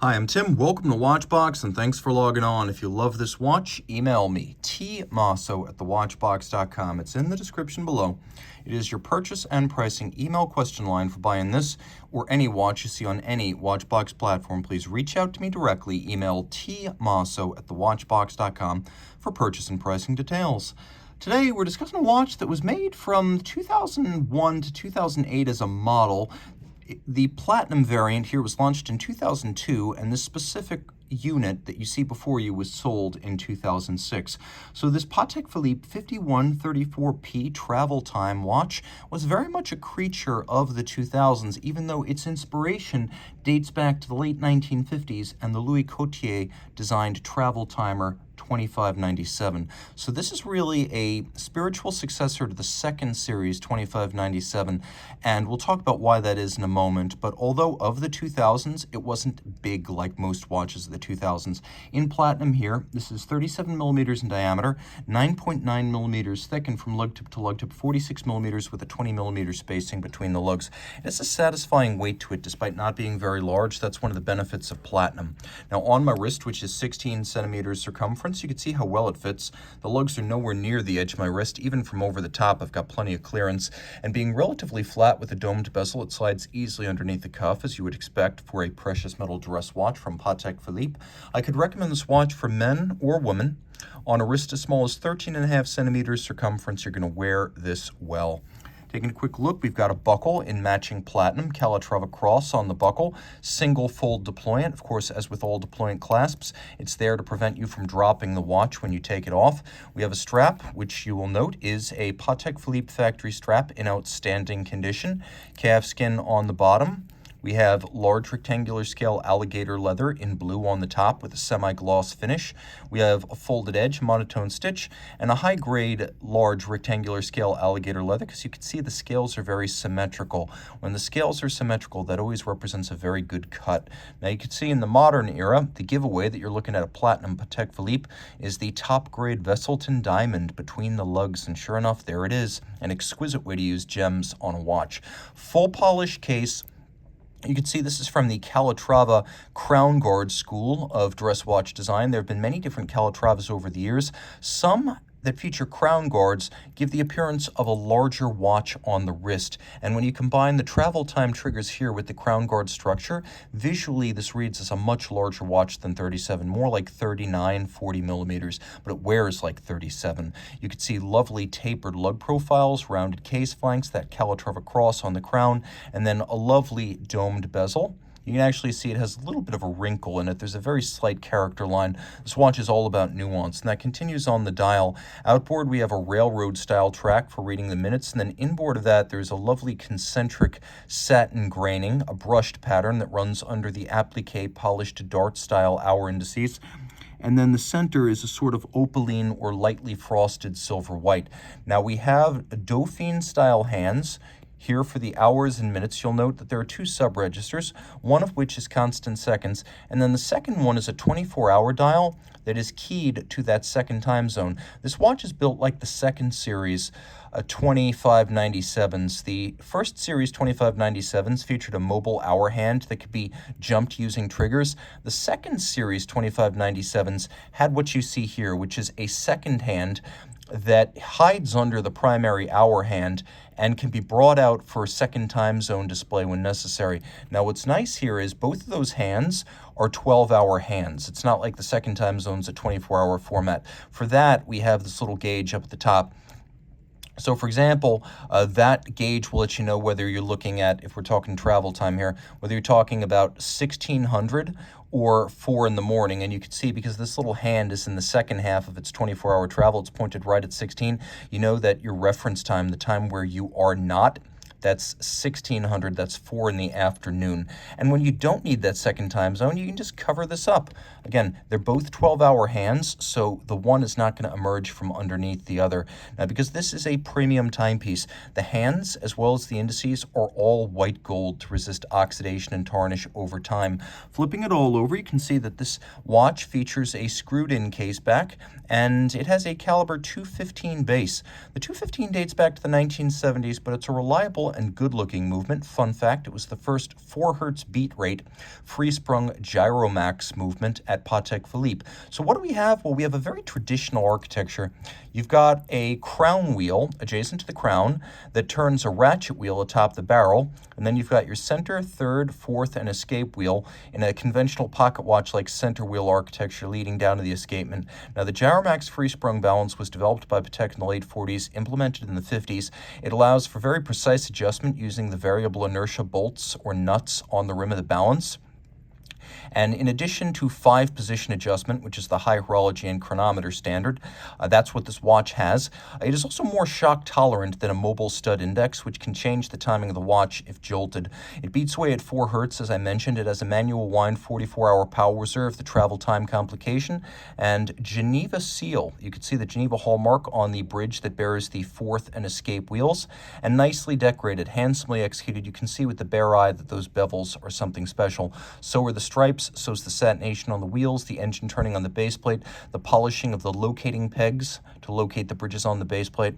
Hi, I'm Tim. Welcome to Watchbox, and thanks for logging on. If you love this watch, email me, tmosso@thewatchbox.com. It's in the description below. It is your purchase and pricing email question line for buying this or any watch you see on any Watchbox platform. Please reach out to me directly. Email tmosso@thewatchbox.com for purchase and pricing details. Today, we're discussing a watch that was made from 2001 to 2008 as a model. The Platinum variant here was launched in 2002, and this specific unit that you see before you was sold in 2006. So this Patek Philippe 5134P travel time watch was very much a creature of the 2000s, even though its inspiration dates back to the late 1950s and the Louis Coutier designed travel timer 2597. So this is really a spiritual successor to the second series, 2597, and we'll talk about why that is in a moment. But although of the 2000s, it wasn't big like most watches of the 2000s. In platinum here, this is 37 millimeters in diameter, 9.9 millimeters thick, and from lug tip to lug tip, 46 millimeters with a 20 millimeter spacing between the lugs. It has a satisfying weight to it despite not being very large. That's one of the benefits of platinum. Now on my wrist, which is 16 centimeters circumference, you can see how well it fits. The lugs are nowhere near the edge of my wrist. Even from over the top, I've got plenty of clearance. And being relatively flat with a domed bezel, it slides easily underneath the cuff, as you would expect for a precious metal dress watch from Patek Philippe. I could recommend this watch for men or women. On a wrist as small as 13.5 centimeters circumference, you're going to wear this well. Taking a quick look, we've got a buckle in matching platinum, Calatrava cross on the buckle, single fold deployant. Of course, as with all deployant clasps, it's there to prevent you from dropping the watch when you take it off. We have a strap, which you will note is a Patek Philippe factory strap in outstanding condition. Calf skin on the bottom. We have large rectangular scale alligator leather in blue on the top with a semi-gloss finish. We have a folded edge monotone stitch and a high-grade large rectangular scale alligator leather, because you can see the scales are very symmetrical. When the scales are symmetrical, that always represents a very good cut. Now you can see in the modern era, the giveaway that you're looking at a platinum Patek Philippe is the top-grade Vesselton diamond between the lugs, and sure enough, there it is, an exquisite way to use gems on a watch. Full polish case. You can see this is from the Calatrava Crown Guard school of dress watch design. There have been many different Calatravas over the years. Some that feature crown guards give the appearance of a larger watch on the wrist. And when you combine the travel time triggers here with the crown guard structure, visually this reads as a much larger watch than 37, more like 39, 40 millimeters, but it wears like 37. You can see lovely tapered lug profiles, rounded case flanks, that Calatrava cross on the crown, and then a lovely domed bezel. You can actually see it has a little bit of a wrinkle in it. There's a very slight character line. This watch is all about nuance, and that continues on the dial. Outboard, we have a railroad-style track for reading the minutes, and then inboard of that, there's a lovely concentric satin graining, a brushed pattern that runs under the applique polished dart-style hour indices. And then the center is a sort of opaline or lightly frosted silver white. Now we have Dauphine-style hands. Here for the hours and minutes, you'll note that there are two sub-registers, one of which is constant seconds, and then the second one is a 24-hour dial that is keyed to that second time zone. This watch is built like the second series 2597s. The first series 2597s featured a mobile hour hand that could be jumped using triggers. The second series 2597s had what you see here, which is a second hand that hides under the primary hour hand and can be brought out for a second time zone display when necessary. Now what's nice here is both of those hands are 12-hour hands. It's not like the second time zone's a 24-hour format. For that, we have this little gauge up at the top. So for example, that gauge will let you know whether you're looking at, if we're talking travel time here, whether you're talking about 1600 or 4 in the morning. And you can see, because this little hand is in the second half of its 24-hour travel, it's pointed right at 16. You know that your reference time, the time where you are not, that's 1600, that's 4 in the afternoon. And when you don't need that second time zone, you can just cover this up. Again, they're both 12-hour hands, so the one is not going to emerge from underneath the other. Now, because this is a premium timepiece, the hands as well as the indices are all white gold to resist oxidation and tarnish over time. Flipping it all over, you can see that this watch features a screwed-in case back, and it has a caliber 215 base. The 215 dates back to the 1970s, but it's a reliable and good-looking movement. Fun fact, it was the first 4 Hz beat rate free-sprung gyromax movement at Patek Philippe. So what do we have? Well, we have a very traditional architecture. You've got a crown wheel adjacent to the crown that turns a ratchet wheel atop the barrel, and then you've got your center, third, fourth, and escape wheel in a conventional pocket watch-like center wheel architecture leading down to the escapement. Now, the gyromax free-sprung balance was developed by Patek in the late 40s, implemented in the 50s. It allows for very precise adjustment using the variable inertia bolts or nuts on the rim of the balance. And in addition to 5-position adjustment, which is the high horology and chronometer standard, that's what this watch has. It is also more shock tolerant than a mobile stud index, which can change the timing of the watch if jolted. It beats away at 4 Hz, as I mentioned. It has a manual wind 44-hour power reserve, the travel time complication, and Geneva seal. You can see the Geneva hallmark on the bridge that bears the fourth and escape wheels, and nicely decorated, handsomely executed. You can see with the bare eye that those bevels are something special. So are the stripes, so's the satination on the wheels, the engine turning on the base plate, the polishing of the locating pegs to locate the bridges on the base plate,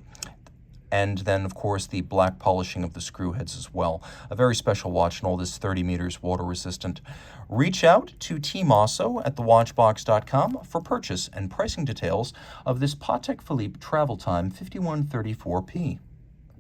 and then, of course, the black polishing of the screw heads as well. A very special watch, and all this 30 meters water resistant. Reach out to Team Mosso at thewatchbox.com for purchase and pricing details of this Patek Philippe Travel Time 5134P.